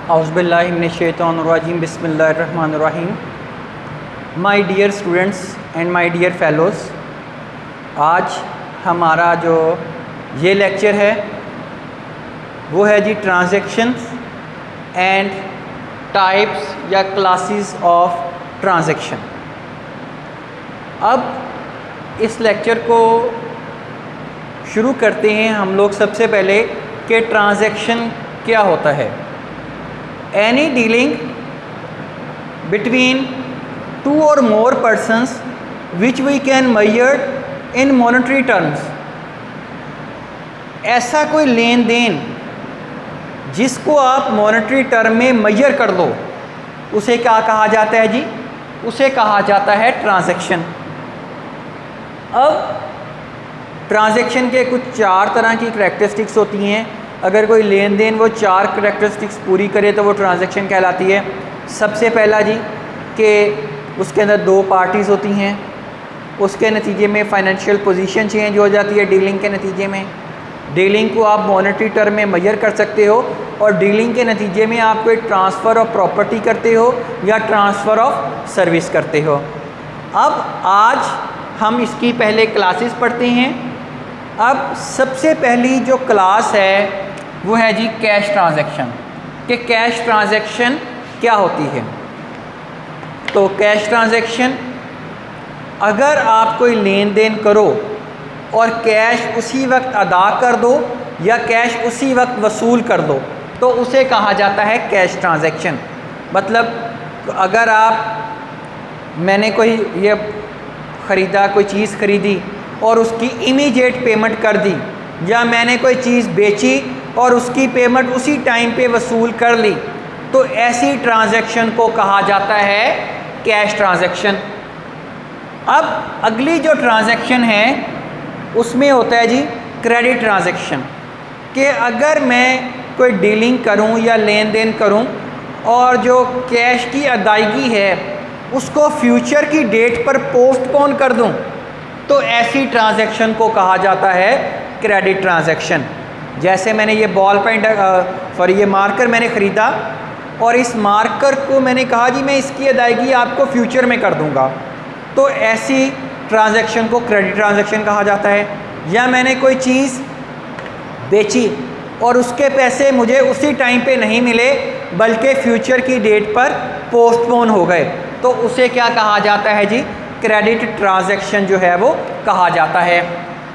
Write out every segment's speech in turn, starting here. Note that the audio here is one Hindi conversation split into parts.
औज़ुबिल्लाहि मिनश्शैतानिर्रजीम बिस्मिल्लाहिर्रहमानिर्रहीम। My dear students and my dear fellows, आज हमारा जो ये लेक्चर है वो है जी ट्रांजैक्शंस एंड टाइप्स या क्लासेस ऑफ ट्रांजैक्शन। अब इस लेक्चर को शुरू करते हैं हम लोग सबसे पहले कि ट्रांजैक्शन क्या होता है। Any dealing between two or more persons which we can measure in monetary terms। ऐसा कोई लेन देन जिसको आप मॉनेटरी टर्म में मेजर कर दो उसे क्या कहा जाता है जी? उसे कहा जाता है ट्रांजैक्शन। अब ट्रांजैक्शन के कुछ 4 तरह की करैक्टरिस्टिक्स होती हैं। अगर कोई लेन देन वो 4 करैक्टरिस्टिक्स पूरी करे तो वो ट्रांजैक्शन कहलाती है। सबसे पहला जी कि उसके अंदर 2 पार्टीज़ होती हैं, उसके नतीजे में फ़ाइनेंशियल पोजीशन चेंज हो जाती है। डीलिंग के नतीजे में डीलिंग को आप मॉनेटरी टर्म में मेजर कर सकते हो और डीलिंग के नतीजे में आप कोई ट्रांसफ़र ऑफ प्रॉपर्टी करते हो या ट्रांसफ़र ऑफ सर्विस करते हो। अब आज हम इसकी पहले क्लासेस पढ़ते हैं। अब सबसे पहली जो क्लास है वो है जी कैश ट्रांजैक्शन, कि कैश ट्रांजैक्शन क्या होती है। तो कैश ट्रांजैक्शन, अगर आप कोई लेन देन करो और कैश उसी वक्त अदा कर दो या कैश उसी वक्त वसूल कर दो तो उसे कहा जाता है कैश ट्रांजैक्शन। मतलब अगर मैंने कोई ये ख़रीदा, कोई चीज़ ख़रीदी और उसकी इमीडिएट पेमेंट कर दी, या मैंने कोई चीज़ बेची और उसकी पेमेंट उसी टाइम पे वसूल कर ली, तो ऐसी ट्रांजैक्शन को कहा जाता है कैश ट्रांजैक्शन। अब अगली जो ट्रांजैक्शन है उसमें होता है जी क्रेडिट ट्रांजैक्शन, कि अगर मैं कोई डीलिंग करूं या लेन देन करूं और जो कैश की अदायगी है उसको फ्यूचर की डेट पर पोस्टपोन कर दूं तो ऐसी ट्रांजैक्शन को कहा जाता है क्रेडिट ट्रांजैक्शन। जैसे मैंने ये बॉल पेन ये मार्कर मैंने ख़रीदा और इस मार्कर को मैंने कहा जी मैं इसकी अदायगी आपको फ्यूचर में कर दूंगा, तो ऐसी ट्रांजैक्शन को क्रेडिट ट्रांजैक्शन कहा जाता है। या मैंने कोई चीज़ बेची और उसके पैसे मुझे उसी टाइम पे नहीं मिले बल्कि फ्यूचर की डेट पर पोस्टपोन हो गए, तो उसे क्या कहा जाता है जी? क्रेडिट ट्रांजैक्शन जो है वो कहा जाता है।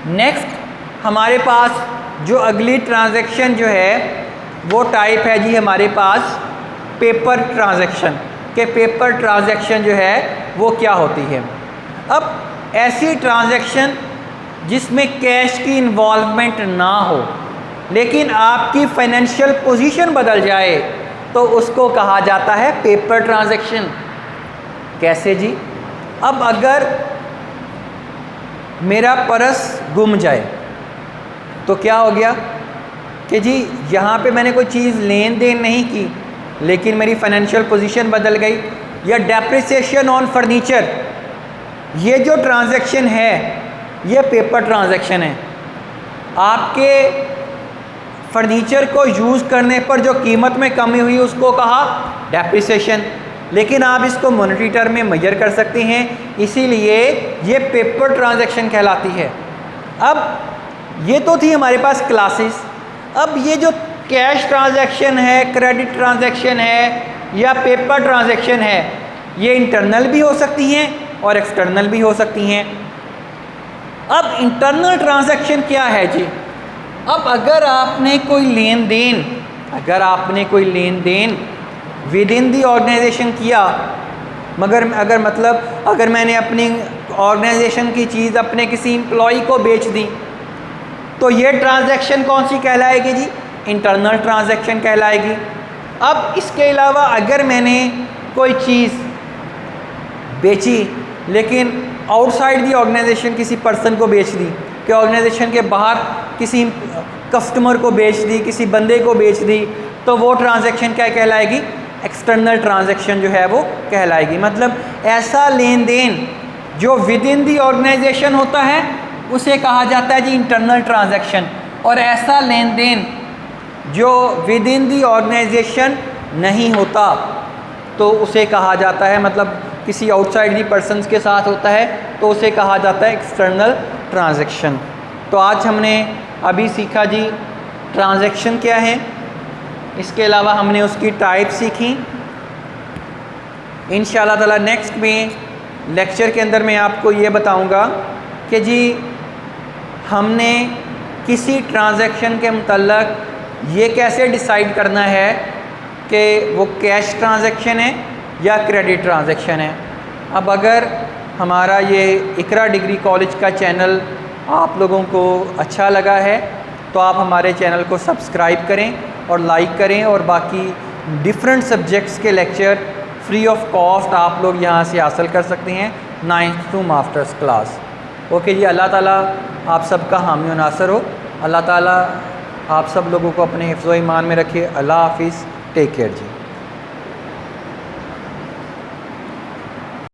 नेक्स्ट हमारे पास जो अगली ट्रांजैक्शन जो है वो टाइप है जी हमारे पास पेपर ट्रांजैक्शन, के पेपर ट्रांजैक्शन जो है वो क्या होती है। अब ऐसी ट्रांजैक्शन जिसमें कैश की इन्वॉल्वमेंट ना हो लेकिन आपकी फाइनेंशियल पोजीशन बदल जाए तो उसको कहा जाता है पेपर ट्रांजैक्शन। कैसे जी? अब अगर मेरा पर्स गुम जाए तो क्या हो गया कि जी यहाँ पे मैंने कोई चीज़ लेन देन नहीं की लेकिन मेरी फाइनेंशियल पोजीशन बदल गई। या डेप्रिसिएशन ऑन फर्नीचर, ये जो ट्रांजैक्शन है ये पेपर ट्रांजैक्शन है। आपके फर्नीचर को यूज़ करने पर जो कीमत में कमी हुई उसको कहा डेप्रिसिएशन, लेकिन आप इसको मॉनेटरी टर्म में मेजर कर सकते हैं, इसीलिए ये पेपर ट्रांजैक्शन कहलाती है। अब ये तो थी हमारे पास क्लासेस। अब ये जो कैश ट्रांजैक्शन है, क्रेडिट ट्रांजैक्शन है या पेपर ट्रांजैक्शन है, ये इंटरनल भी हो सकती हैं और एक्सटर्नल भी हो सकती हैं। अब इंटरनल ट्रांजैक्शन क्या है जी? अब अगर आपने कोई लेन देन विद इन दी ऑर्गेनाइजेशन किया, अगर मैंने अपनी ऑर्गेनाइजेशन की चीज़ अपने किसी एम्प्लॉय को बेच दी तो ये ट्रांजैक्शन कौन सी कहलाएगी जी? इंटरनल ट्रांजैक्शन कहलाएगी। अब इसके अलावा अगर मैंने कोई चीज़ बेची लेकिन आउटसाइड दी ऑर्गेनाइजेशन किसी पर्सन को बेच दी, कि ऑर्गेनाइजेशन के बाहर किसी कस्टमर को बेच दी, किसी बंदे को बेच दी, तो वो ट्रांजैक्शन क्या कहलाएगी? एक्सटर्नल ट्रांजैक्शन जो है वो कहलाएगी। मतलब ऐसा लेन देन जो विद इन दी ऑर्गेनाइजेशन होता है उसे कहा जाता है जी इंटरनल ट्रांजैक्शन, और ऐसा लेन देन जो विद इन दी ऑर्गेनाइजेशन नहीं होता तो उसे कहा जाता है, मतलब किसी आउटसाइड दी पर्सनस के साथ होता है तो उसे कहा जाता है एक्सटर्नल ट्रांजैक्शन। तो आज हमने अभी सीखा जी ट्रांजैक्शन क्या है, इसके अलावा हमने उसकी टाइप सीखी। इंशाल्लाह ताला नेक्स्ट में लेक्चर के अंदर मैं आपको ये बताऊंगा कि जी हमने किसी ट्रांजैक्शन के मुतल्लक ये कैसे डिसाइड करना है कि वो कैश ट्रांजैक्शन है या क्रेडिट ट्रांजैक्शन है। अब अगर हमारा ये इकरा डिग्री कॉलेज का चैनल आप लोगों को अच्छा लगा है तो आप हमारे चैनल को सब्सक्राइब करें और लाइक करें, और बाकी डिफरेंट सब्जेक्ट्स के लेक्चर फ्री ऑफ कॉस्ट आप लोग यहाँ से हासिल कर सकते हैं 9th to masters class. Okay जी, अल्लाह ताला आप सबका हामी व नासर हो। अल्लाह ताला आप सब लोगों को अपने हिफ्ज़ व ईमान में रखे। अल्लाह हाफिज़, टेक केयर जी।